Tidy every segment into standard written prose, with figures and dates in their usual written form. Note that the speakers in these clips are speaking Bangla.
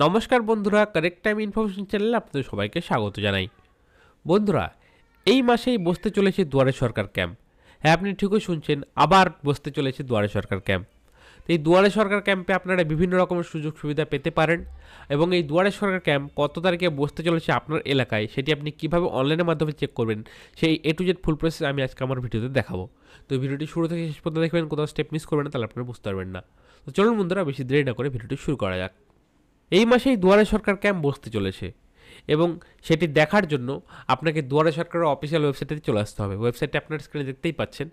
নমস্কার বন্ধুরা, কারেক্ট টাইম ইনফরমেশন চ্যানেলে আপনাদের সবাইকে স্বাগত জানাই। বন্ধুরা, এই মাসেই বসতে চলেছে দুয়ারে সরকার ক্যাম্প। হ্যাঁ, আপনি ঠিকই শুনছেন, আবার বসতে চলেছে দুয়ারে সরকার ক্যাম্প। তো এই দুয়ারে সরকার ক্যাম্পে আপনারা বিভিন্ন রকমের সুযোগ সুবিধা পেতে পারেন, এবং এই দুয়ারে সরকার ক্যাম্প কত তারিখে বসতে চলেছে আপনার এলাকায় সেটি আপনি কীভাবে অনলাইনের মাধ্যমে চেক করবেন, সেই A to Z full process আমি আজকে আমার ভিডিওতে দেখাবো। তো ভিডিওটি শুরু থেকে শেষ পর্যন্ত দেখবেন, কোথাও স্টেপ মিস করবেন না, তাহলে আপনারা বুঝতে পারবেন না। তো চলুন বন্ধুরা, বেশি দেরি না করে ভিডিওটি শুরু করা যাক। এই মাসেই দুয়ারে সরকার ক্যাম্প বসতে চলেছে, এবং সেটি দেখার জন্য আপনাকে দুয়ারে সরকারের অফিসিয়াল ওয়েবসাইটে চলে আসতে হবে। ওয়েবসাইটটি আপনার স্ক্রিনে দেখতেই পাচ্ছেন।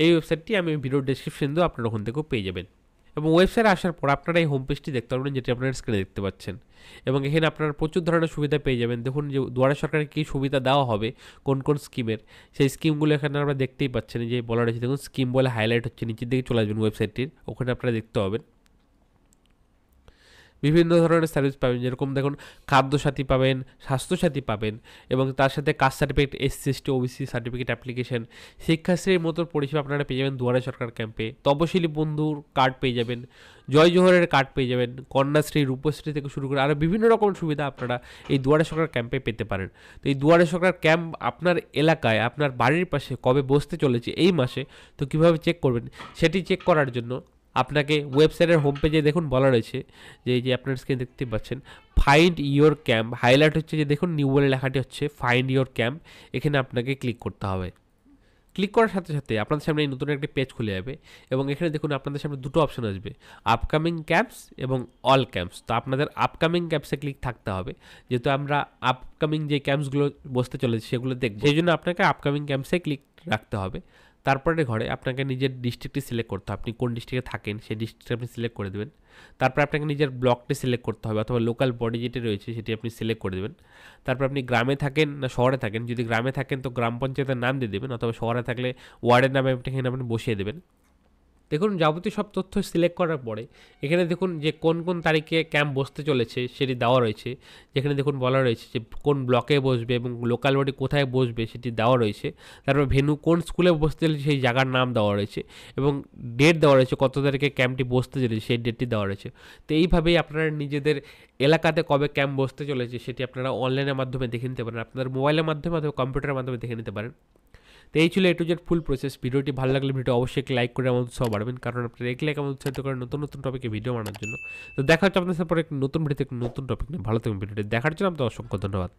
এই ওয়েবসাইটটি আমি ভিডিওর ডেসক্রিপশন দিয়েও আপনারা ওখান থেকেও পেয়ে যাবেন। এবং ওয়েবসাইটে আসার পর আপনারা এই হোম পেজটি দেখতে পারবেন, যেটি আপনার স্ক্রিনে দেখতে পাচ্ছেন। এবং এখানে আপনারা প্রচুর ধরনের সুবিধা পেয়ে যাবেন। দেখুন যে দুয়ারে সরকারের কী সুবিধা দেওয়া হবে, কোন কোন স্কিমের, সেই স্কিমগুলো এখানে আপনারা দেখতেই পাচ্ছেন। যে বলা রয়েছে, দেখুন স্কিম বলে হাইলাইট হচ্ছে, নিচের দিকে চলে আসবেন ওয়েবসাইটটির, ওখানে আপনারা দেখতে পাবেন বিভিন্ন ধরনের সার্ভিস পাবেন। যেরকম দেখুন, খাদ্যসাথী পাবেন, স্বাস্থ্যসাথী পাবেন, এবং তার সাথে caste certificate, SC ST OBC certificate application, শিক্ষাশ্রীর মতো পরিষেবা আপনারা পেয়ে যাবেন দুয়ারে সরকার ক্যাম্পে। তপশিলি বন্ধুর কার্ড পেয়ে যাবেন, জয় জোহরের কার্ড পেয়ে যাবেন, কন্যাশ্রী, রূপশ্রী থেকে শুরু করে আরও বিভিন্ন রকম সুবিধা আপনারা এই দুয়ারে সরকার ক্যাম্পে পেতে পারেন। তো এই দুয়ারে সরকার ক্যাম্প আপনার এলাকায়, আপনার বাড়ির পাশে কবে বসতে চলেছে এই মাসে, তো কীভাবে চেক করবেন সেটি চেক করার জন্য আপনাকে ওয়েবসাইটের হোম পেজে দেখুন বলা রয়েছে যে, এই যে আপনার স্ক্রিন দেখতে পাচ্ছেন, ফাইন্ড ইয়োর ক্যাম্প হাইলাইট হচ্ছে, যে দেখুন নিউ বলে লেখাটি হচ্ছে ফাইন্ড ইয়োর ক্যাম্প। এখানে আপনাকে ক্লিক করতে হবে। ক্লিক করার সাথে সাথে আপনাদের সামনে এই নতুন একটি পেজ খুলে যাবে, এবং এখানে দেখুন আপনাদের সামনে দুটো অপশন আসবে, আপকামিং ক্যাম্পস এবং অল ক্যাম্পস। তো আপনাদের আপকামিং ক্যাম্পসে ক্লিক থাকতে হবে, যেহেতু আমরা আপকামিং যে ক্যাম্পসগুলো বসতে চলেছে সেগুলো দেখব, সেই জন্য আপনাকে আপকামিং ক্যাম্পসে ক্লিক রাখতে হবে। তারপরে ঘরে আপনাকে নিজের ডিস্ট্রিক্টটি সিলেক্ট করতে হবে, আপনি কোন ডিস্ট্রিক্টে থাকেন সেই ডিস্ট্রিক্টে আপনি সিলেক্ট করে দেবেন। তারপর আপনাকে নিজের ব্লকটি সিলেক্ট করতে হবে, অথবা লোকাল বডি যেটি রয়েছে সেটি আপনি সিলেক্ট করে দেবেন। তারপর আপনি গ্রামে থাকেন না শহরে থাকেন, যদি গ্রামে থাকেন তো গ্রাম পঞ্চায়েতের নাম দিয়ে দেবেন, অথবা শহরে থাকলে ওয়ার্ডের নামে এখানে আপনি বসিয়ে দেবেন। দেখুন যাবতীয় সব তথ্য সিলেক্ট করার পরে এখানে দেখুন যে কোন কোন তারিখে ক্যাম্প বসতে চলেছে সেটি দেওয়া রয়েছে। যেখানে দেখুন বলা রয়েছে যে কোন ব্লকে বসবে এবং লোকাল বডি কোথায় বসবে সেটি দেওয়া রয়েছে। তারপর ভেন্যু, কোন স্কুলে বসতে চলেছে সেই জায়গার নাম দেওয়া রয়েছে, এবং ডেট দেওয়া রয়েছে, কত তারিখে ক্যাম্পটি বসতে চলেছে সেই ডেটটি দেওয়া রয়েছে। তো এইভাবেই আপনারা নিজেদের এলাকাতে কবে ক্যাম্প বসতে চলেছে সেটি আপনারা অনলাইনের মাধ্যমে দেখে নিতে পারেন, আপনাদের মোবাইলের মাধ্যমে অথবা কম্পিউটারের মাধ্যমে দেখে নিতে পারেন। তো এই ছিল A to Z full process. ভিডিওটি ভালো লাগলে ভিডিও অবশ্যই লাইক করে আমাদের উৎসাহ বাড়বেন, কারণ আপনারা এক লাইক আমাদের উৎসাহিত করেন নতুন নতুন টপিকে ভিডিও বানানোর জন্য। তো দেখা হচ্ছে আপনাদের সাথে পরে নতুন ভিডিওতে নতুন টপিক নিয়ে। ভালো থাকবেন। ভিডিওটি দেখার জন্য আপনাদের অসংখ্য ধন্যবাদ।